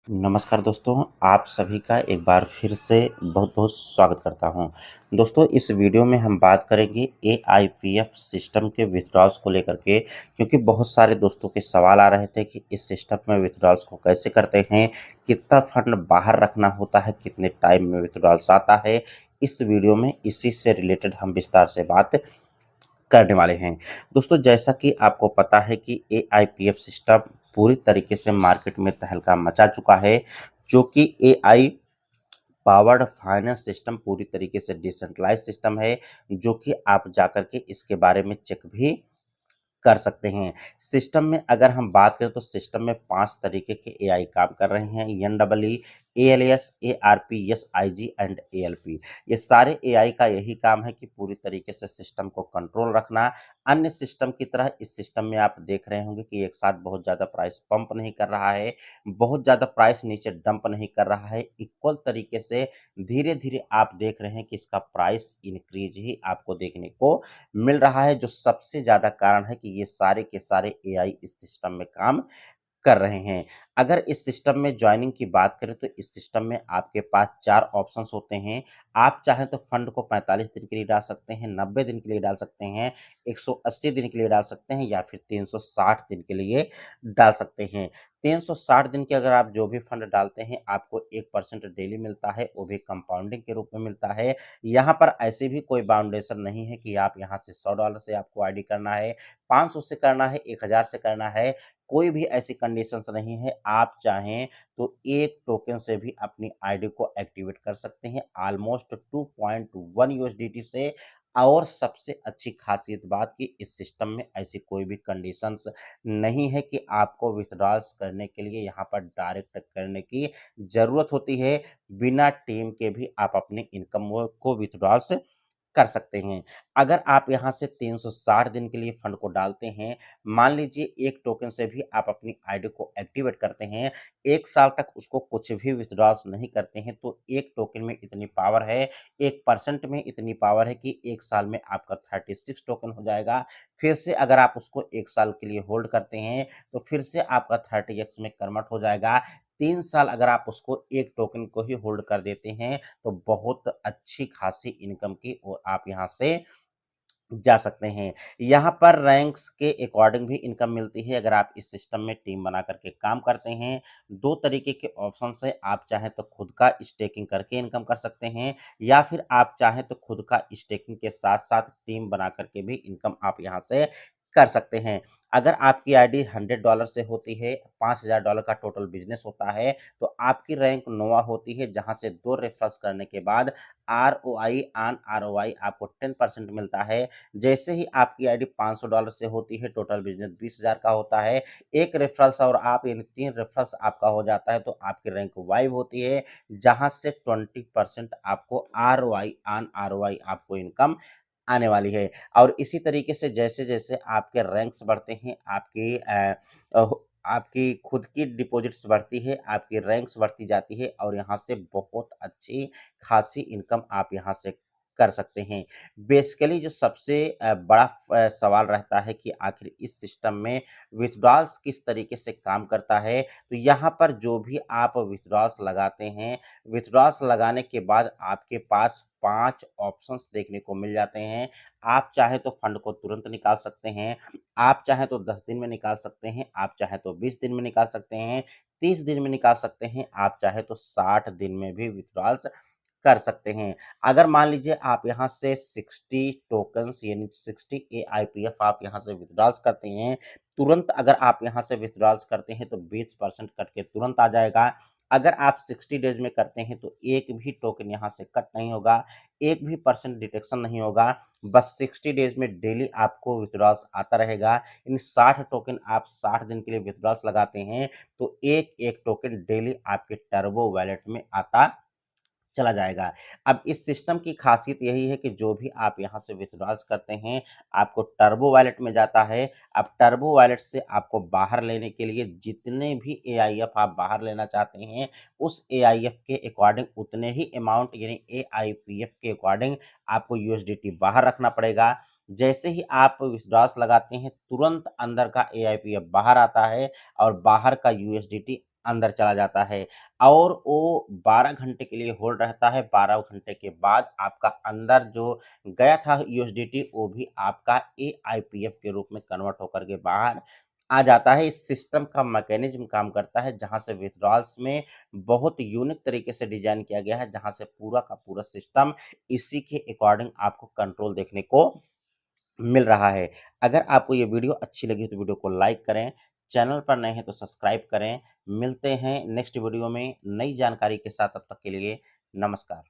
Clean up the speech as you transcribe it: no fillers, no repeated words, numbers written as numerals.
नमस्कार दोस्तों, आप सभी का एक बार फिर से बहुत-बहुत स्वागत करता हूं। दोस्तों, इस वीडियो में हम बात करेंगे एआईपीएफ सिस्टम के विथड्रॉल्स को लेकर के, क्योंकि बहुत सारे दोस्तों के सवाल आ रहे थे कि इस सिस्टम में विथड्रॉल्स को कैसे करते हैं, कितना फंड बाहर रखना होता है, कितने टाइम में विथड्रॉल्स आता है। इस वीडियो में इसी से रिलेटेड हम विस्तार से बात करने वाले हैं। दोस्तों, जैसा कि आपको पता है कि एआईपीएफ सिस्टम पूरी तरीके से मार्केट में तहलका मचा चुका है, जो कि एआई पावर्ड फाइनेंस सिस्टम पूरी तरीके से डिसेंट्रलाइज्ड सिस्टम है, जो कि आप जाकर के इसके बारे में चेक भी कर सकते हैं। सिस्टम में अगर हम बात करें तो सिस्टम में 5 तरीके के एआई काम कर रहे हैं, NWE, ALS, ARP, SIG and ALP. ये सारे एआई का यही काम है कि पूरी तरीके से सिस्टम को कंट्रोल रखना। अन्य सिस्टम की तरह इस सिस्टम में आप देख रहे होंगे कि एक साथ बहुत ज़्यादा प्राइस पंप नहीं कर रहा है, बहुत ज़्यादा प्राइस नीचे डंप नहीं कर रहा है। इक्वल तरीके से धीरे-धीरे आप देख रहे हैं कि इसका प्राइस इंक्रीज़ ही आपको देखने को मिल रहा है, जो सबसे ज़्यादा कारण है कि ये सारे के सारे एआई इस सिस्टम में काम कर रहे हैं। अगर इस सिस्टम में जॉइनिंग की बात करें तो इस सिस्टम में आपके पास 4 ऑप्शंस होते हैं। आप चाहें तो फंड को 45 दिन के लिए डाल सकते हैं, 90 दिन के लिए डाल सकते हैं, 180 दिन के लिए डाल सकते हैं या फिर 360 दिन के लिए डाल सकते हैं। 360 दिन के अगर आप जो भी फंड डालते हैं, आपको 1% डेली मिलता है, वो भी कंपाउंडिंग के रूप में मिलता है। यहाँ पर ऐसी भी कोई बाउंडेशन नहीं है कि आप यहाँ से $100 से आपको आईडी करना है, 500 से करना है, 1000 से करना है। कोई भी ऐसी कंडीशंस नहीं है। आप चाहें तो 1 टोकन से भी अपनी आईडी को एक्टिवेट कर सकते हैं ऑलमोस्ट 2.1 यूएसडीटी से। और सबसे अच्छी खासियत बात कि इस सिस्टम में ऐसी कोई भी कंडीशंस नहीं है कि आपको विथड्रॉल्स करने के लिए यहाँ पर डायरेक्ट करने की ज़रूरत होती है। बिना टीम के भी आप अपनी इनकम को विथड्रॉल्स कर सकते हैं। अगर आप यहाँ से 360 दिन के लिए फंड को डालते हैं, मान लीजिए 1 टोकन से भी आप अपनी आईडी को एक्टिवेट करते हैं, 1 साल तक उसको कुछ भी विथड्रॉल्स नहीं करते हैं, तो 1 टोकन में इतनी पावर है, 1% में इतनी पावर है कि 1 साल में आपका 36 टोकन हो जाएगा। फिर से अगर आप उसको 1 साल के लिए होल्ड करते हैं, तो फिर से आपका 30x में कन्वर्ट हो जाएगा। 3 साल अगर आप उसको 1 टोकन को ही होल्ड कर देते हैं, तो बहुत अच्छी खासी इनकम की ओर आप यहाँ से जा सकते हैं। यहाँ पर रैंक्स के अकॉर्डिंग भी इनकम मिलती है अगर आप इस सिस्टम में टीम बना करके काम करते हैं। 2 तरीके के ऑप्शंस हैं, आप चाहें तो खुद का स्टेकिंग करके इनकम कर सकते हैं या फिर आप चाहें तो खुद का स्टेकिंग के साथ-साथ टीम बना करके भी इनकम आप यहाँ से कर सकते हैं। अगर आपकी आईडी $100 से होती है, $5000 का टोटल बिज़नेस होता है, तो आपकी रैंक नोवा होती है, जहाँ से 2 रेफरल्स करने के बाद आरओआई ऑन आरओआई आपको 10% मिलता है। जैसे ही आपकी आईडी $500 से होती है, टोटल बिज़नेस 20,000 का होता है, 1 रेफरल्स और आप यानी 3 रेफरल्स आपका हो जाता है, तो आपकी रैंक वाइव होती है, जहाँ से 20% आपको आरओआई ऑन आरओआई आपको इनकम आने वाली है। और इसी तरीके से जैसे-जैसे आपके रैंक्स बढ़ते हैं, आपकी खुद की डिपॉज़िट्स बढ़ती है, आपकी रैंक्स बढ़ती जाती है और यहाँ से बहुत अच्छी खासी इनकम आप यहाँ से कर सकते हैं। बेसिकली जो सबसे बड़ा सवाल रहता है कि आखिर इस सिस्टम में विथड्रॉल्स किस तरीके से काम करता है, तो यहाँ पर जो भी आप विथड्रॉल्स लगाते हैं, विथड्रॉल्स लगाने के बाद आपके पास 5 ऑप्शंस देखने को मिल जाते हैं। आप चाहे तो फंड को तुरंत निकाल सकते हैं, आप चाहें तो 10 दिन में निकाल सकते हैं, आप चाहें तो 20 दिन में निकाल सकते हैं, 30 दिन में निकाल सकते हैं, आप चाहे तो 60 दिन में भी विथड्रॉल्स कर सकते हैं। अगर मान लीजिए आप यहाँ से 60 टोकन्स यानी 60 एआईपीएफ आप यहाँ से विथड्रॉल्स करते हैं, तुरंत अगर आप यहाँ से विथड्रॉल्स करते हैं तो 20% कट के तुरंत आ जाएगा। अगर आप 60 डेज़ में करते हैं तो एक भी टोकन यहाँ से कट नहीं होगा, एक भी परसेंट डिडक्शन नहीं होगा, बस 60 डेज़ में डेली आपको विथड्रॉल्स आता रहेगा। इन 60 टोकन आप 60 दिन के लिए विथड्रॉल्स लगाते हैं, तो एक-एक टोकन डेली आपके टर्बो वॉलेट में आता चला जाएगा। अब इस सिस्टम की ख़ासियत यही है कि जो भी आप यहाँ से विथड्रॉल्स करते हैं, आपको टर्बो वॉलेट में जाता है। अब टर्बो वॉलेट से आपको बाहर लेने के लिए जितने भी एआईएफ आप बाहर लेना चाहते हैं, उस एआईएफ के अकॉर्डिंग उतने ही अमाउंट यानी एआईपीएफ के अकॉर्डिंग आपको यूएसडीटी बाहर रखना पड़ेगा। जैसे ही आप विथड्रॉल्स लगाते हैं, तुरंत अंदर का एआईपीएफ बाहर आता है और बाहर का यूएसडीटी अंदर चला जाता है और वो 12 घंटे के लिए होल्ड रहता है। 12 घंटे के बाद आपका अंदर जो गया था यूएसडीटी वो भी आपका एआईपीएफ के रूप में कन्वर्ट होकर के बाहर आ जाता है। इस सिस्टम का मैकेनिज्म काम करता है जहाँ से विथड्रॉल्स में बहुत यूनिक तरीके से डिज़ाइन किया गया है, जहाँ से पूरा का पूरा सिस्टम इसी के अकॉर्डिंग आपको कंट्रोल देखने को मिल रहा है। अगर आपको ये वीडियो अच्छी लगी तो वीडियो को लाइक करें, चैनल पर नए हैं तो सब्सक्राइब करें। मिलते हैं नेक्स्ट वीडियो में नई जानकारी के साथ, तब तक के लिए नमस्कार।